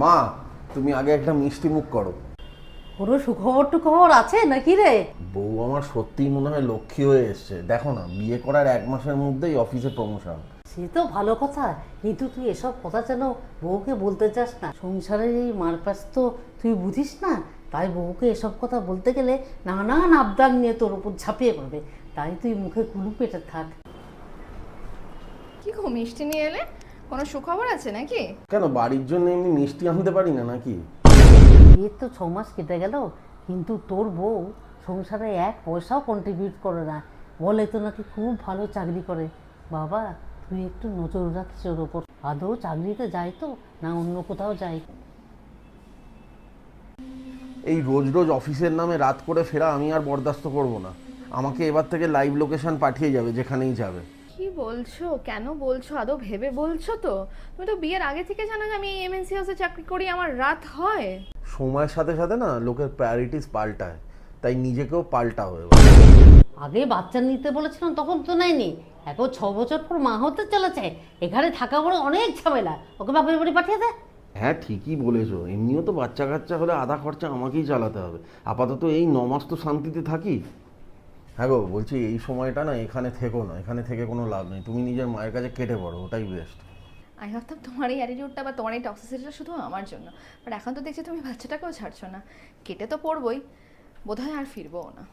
মা, তুমি আগে একটা মিষ্টি মুখ করো। কোনো সুখবর টুখবর আছে নাকি রে? বউ আমার সত্যিই মনে হয় লক্ষ্মী হয়ে এসছে। দেখো না, বিয়ে করার 1 মাসের মধ্যেই অফিসে প্রমোশন। সে তো ভালো কথা, কিন্তু তুই এসব কথা যেন বউকে বলতে চাস না। সংসারের এই মারপ্যাচ তো তুই বুঝিস না, তাই বউকে এসব কথা বলতে গেলে নানান আবদার নিয়ে তোর উপর ঝাঁপিয়ে পড়বে। তাই তুই মুখে কুলু পেটে থাক। কি গো, মিষ্টি নিয়ে এলে? কোনো সুখবর আছে নাকি? কেন, বাড়ির জন্য এমনি মিষ্টি আনতে পারি না নাকি? বিয়ের তো 6 মাস কেটে গেল, কিন্তু তোর বউ সংসারে 1 পয়সাও কন্ট্রিবিউট করে না। বলে তো নাকি খুব ভালো চাকরি করে। বাবা, তুই একটু নজর রাখিস ওর ওপর। আদৌ চাকরিতে যায় তো না অন্য কোথাও যায়? এই রোজ রোজ অফিসের নামে রাত করে ফেরা আমি আর বরদাস্ত করব না। আমাকে এবার থেকে লাইভ লোকেশন পাঠিয়ে যাবে যেখানেই যাবে। কি বলছো? কেন বলছো? আদৌ ভেবে বলছো তো? তুমি তো বিয়ের আগে থেকে জানো যে আমি এমএনসি হাউসে চাকরি করি, আমার রাত হয়। সময়ের সাথে সাথে না লোকের প্রায়োরিটিস পাল্টায়, তাই নিজেকেও পাল্টাও এবার। আগে বাচ্চা নিতে বলেছিলাম তখন তো নেয়নি, এখন 6 বছর পর মা হতে চলেছে। এখানে থাকা বড় অনেক ঝামেলা, ওকে বাপের বাড়ি পাঠিয়ে দে। হ্যাঁ, ঠিকই বলেছো। এমনিও তো বাচ্চা কাচ্চা হলে আধা খরচা আমাকেই চালাতে হবে। আপাতত এই 9 মাস তো শান্তিতে থাকি। হ্যাঁ গো, বলছি এই সময়টা না এখানে থেকো না, এখানে থেকে কোনো লাভ নেই। তুমি নিজের মায়ের কাছে কেটে পড়ো, ওটাই বেস্ট। আমি ভাবতাম তোমার এই অ্যাটিটিউডটা বা তোমার এই টক্সিসিটিটা শুধু আমার জন্য, বাট এখন তো দেখছি তুমি বাচ্চাটাকেও ছাড়ছো না। কেটে তো পড়বই, বোধহয় আর ফিরবো না।